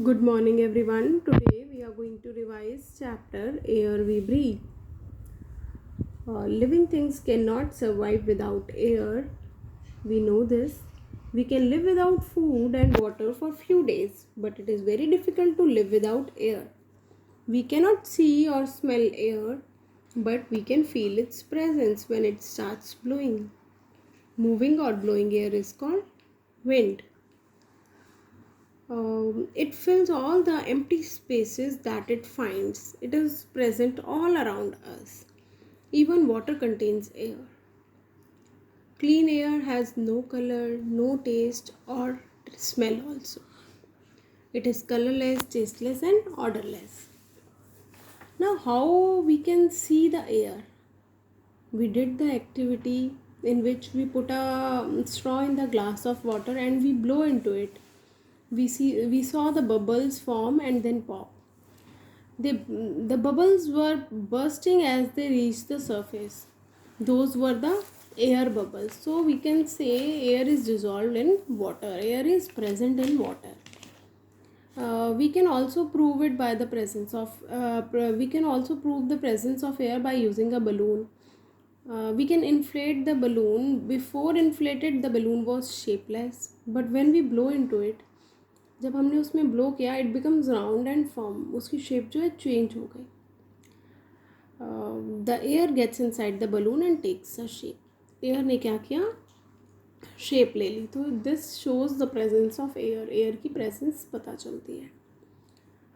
Good morning, everyone. Today we are going to revise chapter Air We Breathe. Living things cannot survive without air. We know this. We can live without food and water for few days, but it is very difficult to live without air. We cannot see or smell air, but we can feel its presence when it starts blowing. Moving or blowing air is called wind. It fills all the empty spaces that it finds. It is present all around us. Even water contains air. Clean air has no color, no taste, or smell also. It is colorless, tasteless, and odorless. Now, how we can see the air? We did the activity in which we put a straw in the glass of water and we blow into it. We saw the bubbles form and then pop. The bubbles were bursting as they reached the surface. Those were the air bubbles. So we can say air is dissolved in water. Air is present in water. We can also prove it by the presence of. We can also prove the presence of air by using a balloon. We can inflate the balloon. Before inflated, the balloon was shapeless, but when we blow into it, जब हमने उसमें blow किया it becomes round and form, उसकी shape जो है change हो गई. The air gets inside the balloon and takes a shape. Air ने क्या किया, शेप ले ली. तो this shows the presence of air. Air की प्रेजेंस पता चलती है.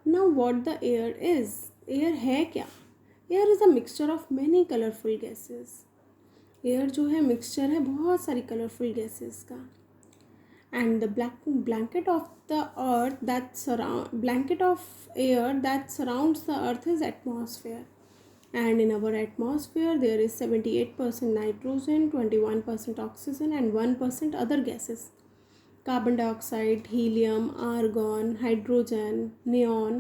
Now what the air is. Air है क्या? Air is a mixture of many colourful gases. Air जो है मिक्सचर है बहुत सारी कलरफुल गैसेस का. And the blanket of the earth blanket of air that surrounds the earth is atmosphere. And in our atmosphere there is 78% nitrogen, 21% oxygen, and 1% other gases: carbon dioxide, helium, argon, hydrogen, neon,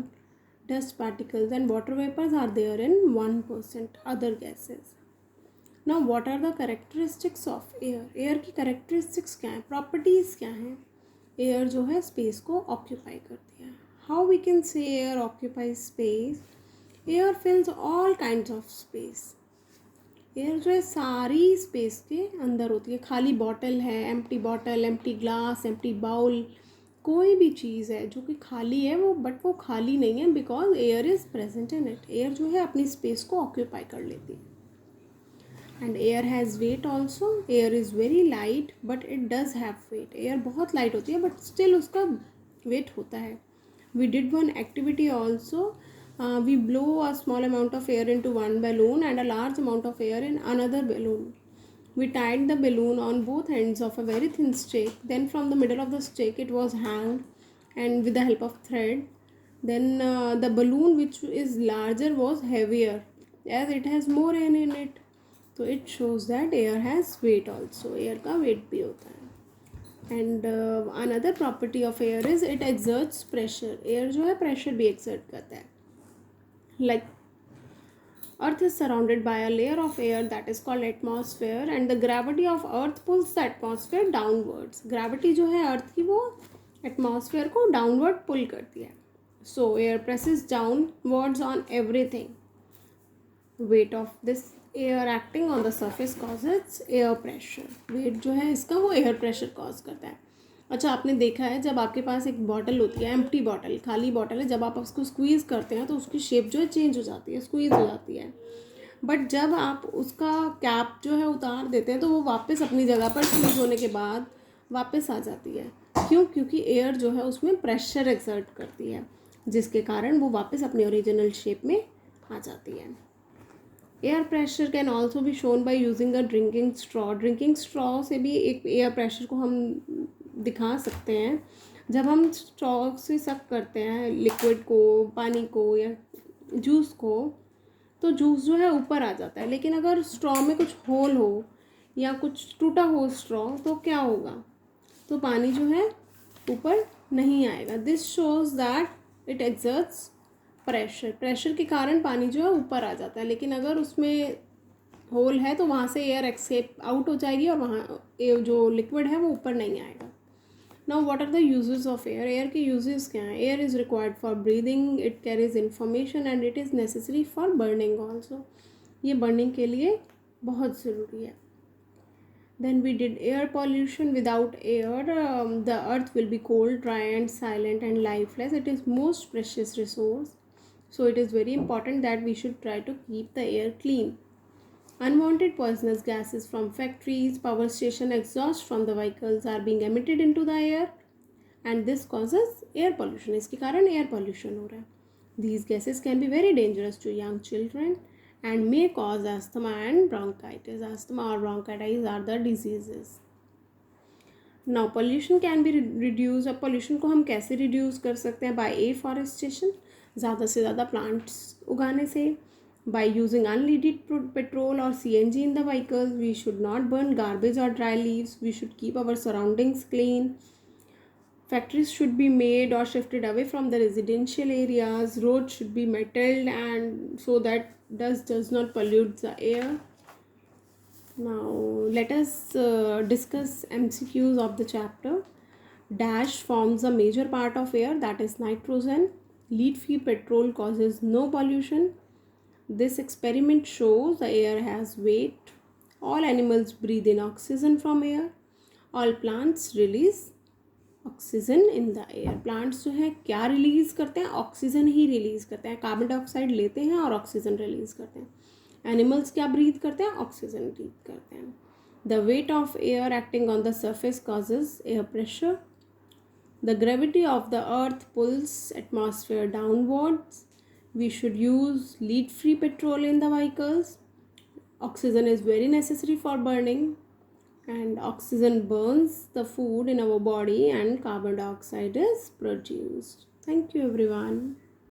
dust particles, and water vapors are there in 1% other gases. Now what are the characteristics of air. Air की characteristics क्या है, properties क्या हैं? Air जो है space को occupy करती है. How we can say air occupy space. Air fills all kinds of space. Air जो है सारी स्पेस के अंदर होती है. खाली बॉटल है, empty bottle, empty glass, empty bowl, कोई भी चीज़ है जो कि खाली है वो, बट वो खाली नहीं है because air is present in it. Air जो है अपनी स्पेस को ऑक्यूपाई कर लेती है. And air has weight also. Air is very light but it does have weight. air बहुत light होती है but still उसका weight होता है. We did one activity also. We blow a small amount of air into one balloon and a large amount of air in another balloon. We tied the balloon on both ends of a very thin stake. Then from the middle of the stake it was hanged, and with the help of thread. Then the balloon which is larger was heavier as it has more air in it. तो it shows that air has wait also. Air का wait भी होता है. And another property of air is it exerts pressure. Air जो है pressure भी exert करता है. Like earth is surrounded by a layer of air that is called atmosphere, and the gravity of earth pulls the atmosphere downwards. Gravity जो है अर्थ की वो atmosphere को डाउनवर्ड पुल करती है. So air presses downwards on everything. Weight of this air acting on the surface causes air pressure. Weight जो है इसका वो एयर प्रेशर कॉज करता है. अच्छा, आपने देखा है जब आपके पास एक बॉटल होती है, एम्प्टी बॉटल, खाली बॉटल है, जब आप उसको स्क्वीज़ करते हैं तो उसकी शेप जो है चेंज हो जाती है, स्क्वीज़ हो जाती है. बट जब आप उसका कैप जो है उतार देते हैं तो वो वापस अपनी जगह पर स्क्वीज़ होने के बाद वापस आ जाती है. क्यों? क्योंकि एयर जो है उसमें प्रेशर एक्सर्ट करती है, जिसके कारण वो वापस अपनी ओरिजिनल शेप में आ जाती है. एयर प्रेशर कैन ऑल्सो भी shown by using a drinking straw. Drinking straw से भी एक एयर प्रेशर को हम दिखा सकते हैं. जब हम स्ट्रॉ से सक करते हैं लिक्विड को, पानी को या जूस को, तो जूस जो है ऊपर आ जाता है. लेकिन अगर स्ट्रॉ में कुछ होल हो या कुछ टूटा हो स्ट्रॉ तो क्या होगा, तो पानी जो है ऊपर नहीं आएगा. This shows that it exerts pressure. Pressure के कारण पानी जो है ऊपर आ जाता है. लेकिन अगर उसमें होल है तो वहाँ से एयर एक्सेप आउट हो जाएगी और वहाँ जो लिक्विड है वो ऊपर नहीं आएगा. Now what are the uses of air? Air के uses क्या हैं? Air is required for breathing, it carries information and it is necessary for burning also. ये burning के लिए बहुत ज़रूरी है. Then we did air pollution. Without air, the earth will be cold, dry and silent and lifeless. It is most precious resource. So it is very important that we should try to keep the air clean. Unwanted poisonous gases from factories, power station, exhaust from the vehicles are being emitted into the air and this causes air pollution. इसके कारण air pollution हो रहा है. These gases can be very dangerous to young children and may cause asthma and bronchitis. Asthma or bronchitis are the diseases. Now pollution can be reduced. अब pollution को हम कैसे reduce कर सकते हैं? By afforestation, ज़्यादा से ज़्यादा plants उगाने से. By using unleaded petrol or CNG in the vehicles. We should not burn garbage or dry leaves. We should keep our surroundings clean. Factories should be made or shifted away from the residential areas. Roads should be metalled and so that dust does not pollute the air. Now let us discuss MCQs of the chapter. Dash forms a major part of air, that is nitrogen. Lead-free petrol causes no pollution. This experiment shows the air has weight. All animals breathe in oxygen from air. All plants release oxygen in the air. Plants जो है क्या release करते हैं? Oxygen ही release करते हैं. Carbon dioxide लेते हैं और ऑक्सीजन रिलीज़ करते हैं. एनिमल्स क्या ब्रीथ करते हैं? ऑक्सीजन ब्रीथ करते हैं. The weight of air acting on the surface causes air pressure. The gravity of the earth pulls atmosphere downwards. We should use lead free petrol in the vehicles. Oxygen is very necessary for burning. And oxygen burns the food in our body and carbon dioxide is produced. Thank you everyone.